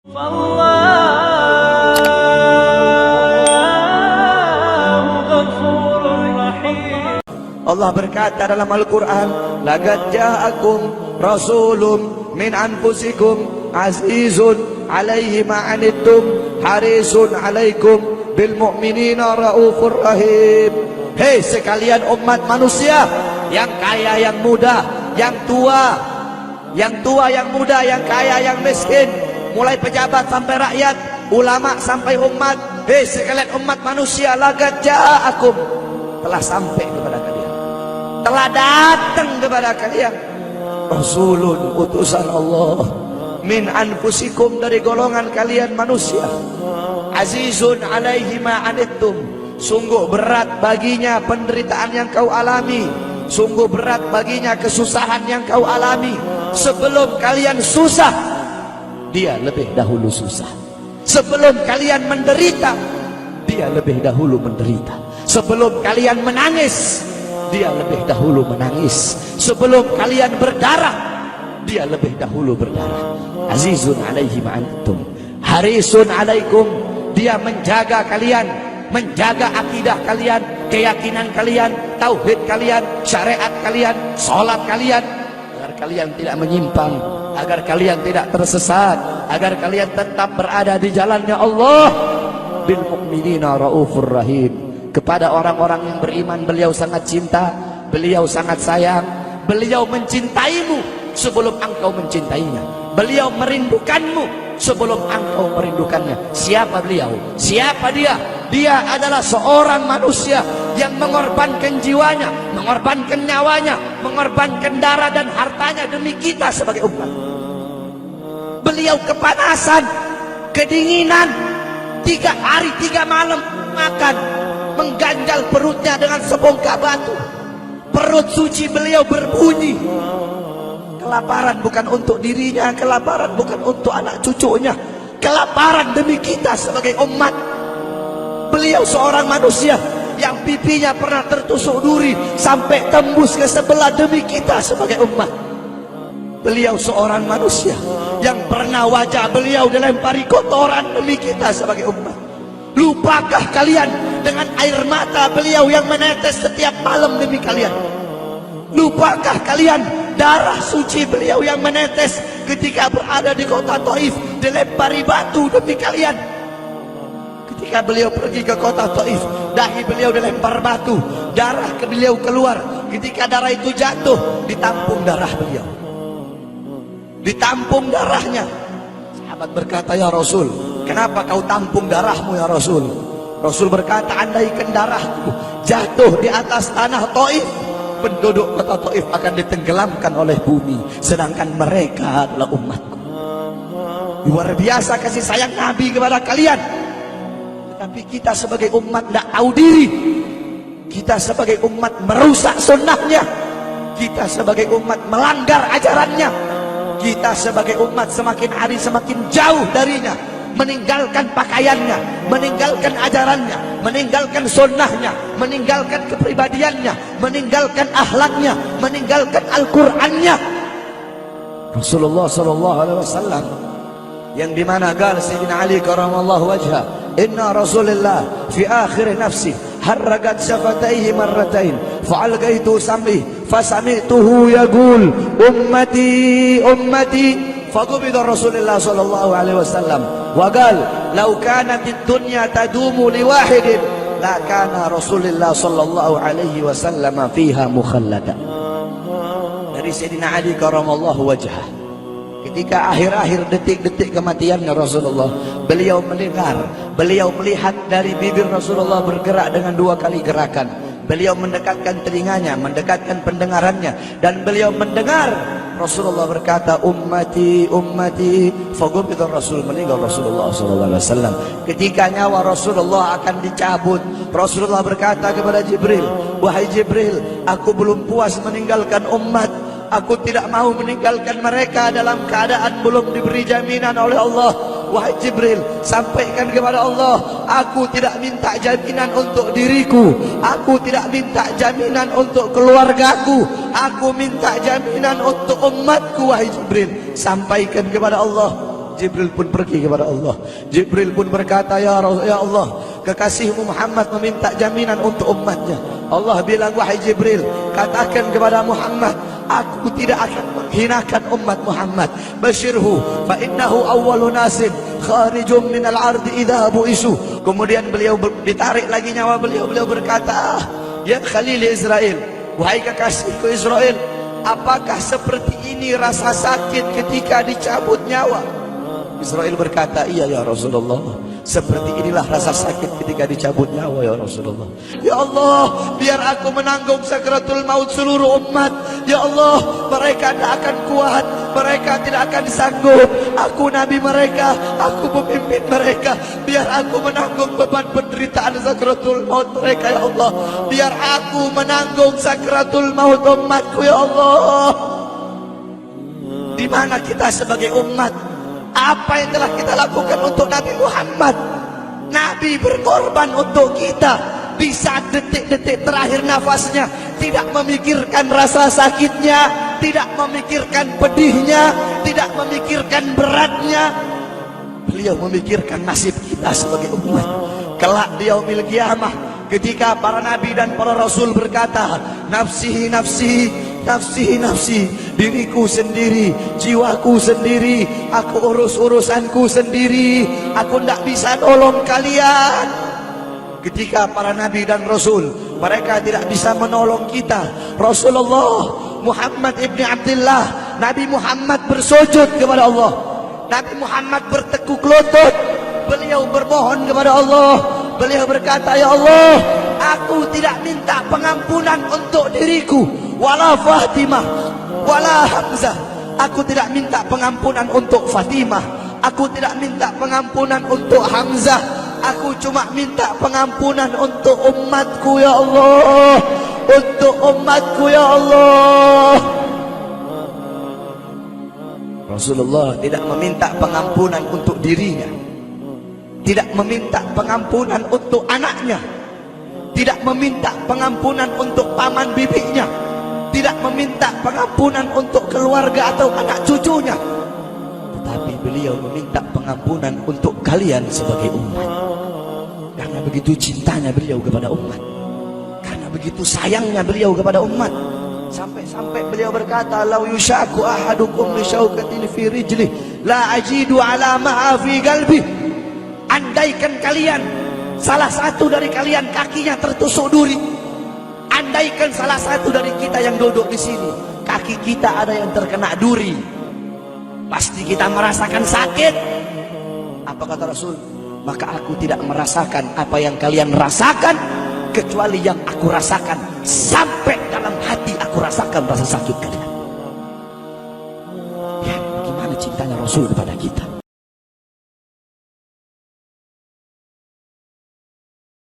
Allah berkata dalam Al-Quran, laqad ja'akum rasulun min anfusikum azizun alaihi ma'anittum harisun alaikum bil mu'minina raufur rahim. Hei sekalian umat manusia, yang kaya, yang muda, yang tua, yang muda, yang kaya, yang miskin, mulai pejabat sampai rakyat, ulama sampai umat. Hei sekalian umat manusia, laqad ja'akum, telah sampai kepada kalian, telah datang kepada kalian rasulun, utusan Allah, min anfusikum, dari golongan kalian manusia, azizun alaihi ma'anittum, sungguh berat baginya penderitaan yang kau alami, sungguh berat baginya kesusahan yang kau alami. Sebelum kalian susah, dia lebih dahulu susah. Sebelum kalian menderita, dia lebih dahulu menderita. Sebelum kalian menangis, dia lebih dahulu menangis. Sebelum kalian berdarah, dia lebih dahulu berdarah. Azizun alaihi ma'antum harisun alaikum, dia menjaga kalian, menjaga akidah kalian, keyakinan kalian, tauhid kalian, syariat kalian, sholat kalian, agar kalian tidak menyimpang, agar kalian tidak tersesat, agar kalian tetap berada di jalannya Allah. Bil mu'minina raufur rahim, kepada orang-orang yang beriman beliau sangat cinta, beliau sangat sayang, beliau mencintaimu sebelum engkau mencintainya, beliau merindukanmu sebelum engkau merindukannya. Siapa beliau? Siapa dia? Dia adalah seorang manusia yang mengorbankan jiwanya, mengorbankan nyawanya, mengorbankan darah dan hartanya demi kita sebagai umat. Beliau kepanasan, kedinginan, 3 hari 3 malam makan, mengganjal perutnya dengan sebongkah batu. Perut suci beliau berbunyi. Kelaparan bukan untuk dirinya, kelaparan bukan untuk anak cucunya, kelaparan demi kita sebagai umat. Beliau seorang manusia yang pipinya pernah tertusuk duri sampai tembus ke sebelah demi kita sebagai umat. Beliau seorang manusia yang pernah wajah beliau dilempari kotoran demi kita sebagai umat. Lupakah kalian dengan air mata beliau yang menetes setiap malam demi kalian? Lupakah kalian darah suci beliau yang menetes ketika berada di kota Taif, dilempari batu demi kalian? Ketika beliau pergi ke kota Taif, dahi beliau dilempar batu, darah ke beliau keluar. Ketika darah itu jatuh, ditampung darah beliau, ditampung darahnya. Sahabat berkata, ya Rasul, kenapa kau tampung darahmu ya Rasul? Rasul berkata, andaikan darahku jatuh di atas tanah Taif, penduduk kota Taif akan ditenggelamkan oleh bumi, sedangkan mereka adalah umatku. Luar biasa kasih sayang Nabi kepada kalian. Tapi kita sebagai umat tidak tahu diri. Kita sebagai umat merusak sunnahnya. Kita sebagai umat melanggar ajarannya. Kita sebagai umat semakin hari semakin jauh darinya, meninggalkan pakaiannya, meninggalkan ajarannya, meninggalkan sunnahnya, meninggalkan kepribadiannya, meninggalkan akhlaknya, meninggalkan Al-Qur'annya. Rasulullah SAW yang dimana gal Sayyidina Ali karamallahu wajhah, inna Rasulullah fi akhir nafsi harragat syafataihi marratain fa'algaitu sam'i fasami'tuhu yaqul ummati ummati faqubida Rasulullah sallallahu alaihi wasallam wa qala law kanat ad-dunya tadumu li wahidin la kana Rasulullah sallallahu alaihi wasallam fiha mukhallada. Dari Sayyidina Ali karamallahu wajhah, ketika akhir-akhir detik-detik kematiannya Rasulullah, beliau mendengar, beliau melihat dari bibir Rasulullah bergerak dengan 2 kali gerakan. Beliau mendekatkan telinganya, mendekatkan pendengarannya, dan beliau mendengar Rasulullah berkata, ummati ummati, faqubida Rasul, meninggal Rasulullah SAW. Ketika nyawa Rasulullah akan dicabut, Rasulullah berkata kepada Jibril, wahai Jibril, aku belum puas meninggalkan umat. Aku tidak mau meninggalkan mereka dalam keadaan belum diberi jaminan oleh Allah. Wahai Jibril, sampaikan kepada Allah, aku tidak minta jaminan untuk diriku, aku tidak minta jaminan untuk keluargaku, aku minta jaminan untuk umatku. Wahai Jibril, sampaikan kepada Allah, Jibril pun pergi kepada Allah. Jibril pun berkata, ya Allah, kekasihmu Muhammad meminta jaminan untuk umatnya. Allah bilang, wahai Jibril, katakan kepada Muhammad, aku tidak akan menghinakan umat Muhammad. Basyirhu fa innahu awwalu nasin kharijum minal ardi idza bu'isu. Kemudian beliau ditarik lagi nyawa beliau berkata, ya Khalil Israel, wahai kekasihku Israel, apakah seperti ini rasa sakit ketika dicabut nyawa? Israel berkata, iya ya Rasulullah, seperti inilah rasa sakit ketika dicabut nyawa ya Rasulullah. Ya Allah, biar aku menanggung sakratul maut seluruh umat. Ya Allah, mereka tidak akan kuat, mereka tidak akan sanggup. Aku nabi mereka, aku pemimpin mereka. Biar aku menanggung beban penderitaan sakratul maut mereka ya Allah. Biar aku menanggung sakratul maut umatku ya Allah. Di mana kita sebagai umat? Apa yang telah kita lakukan untuk Nabi Muhammad? Nabi berkorban untuk kita. Di saat detik-detik terakhir nafasnya, tidak memikirkan rasa sakitnya, tidak memikirkan pedihnya, tidak memikirkan beratnya. Beliau memikirkan nasib kita sebagai umat. Kelak di yaumil qiyamah, ketika para nabi dan para rasul berkata, nafsi nafsi, nafsi nafsi, diriku sendiri, jiwaku sendiri, aku urus urusanku sendiri, aku tidak bisa nolong kalian. Ketika para nabi dan rasul, mereka tidak bisa menolong kita. Rasulullah Muhammad ibni Abdullah, Nabi Muhammad bersujud kepada Allah, Nabi Muhammad bertekuk lutut, beliau bermohon kepada Allah. Beliau berkata, ya Allah, aku tidak minta pengampunan untuk diriku, wala Fatimah, wala Hamzah. Aku tidak minta pengampunan untuk Fatimah, aku tidak minta pengampunan untuk Hamzah. Aku cuma minta pengampunan untuk umatku ya Allah, untuk umatku ya Allah. Rasulullah tidak meminta pengampunan untuk dirinya, tidak meminta pengampunan untuk anaknya, tidak meminta pengampunan untuk paman bibinya, tidak meminta pengampunan untuk keluarga atau anak cucunya, tetapi beliau meminta pengampunan untuk kalian sebagai umat. Karena begitu cintanya beliau kepada umat, karena begitu sayangnya beliau kepada umat, sampai-sampai beliau berkata, lau yushaku ahadukum li syaukatin fi rijlih la ajidu ala ma'a fi qalbi. Andaikan kalian, salah satu dari kalian kakinya tertusuk duri, andaikan salah satu dari kita yang duduk di sini, kaki kita ada yang terkena duri, pasti kita merasakan sakit. Apa kata Rasul? Maka aku tidak merasakan apa yang kalian rasakan, kecuali yang aku rasakan, sampai dalam hati aku rasakan rasa sakit kalian. Ya, bagaimana cintanya Rasul kepada kita.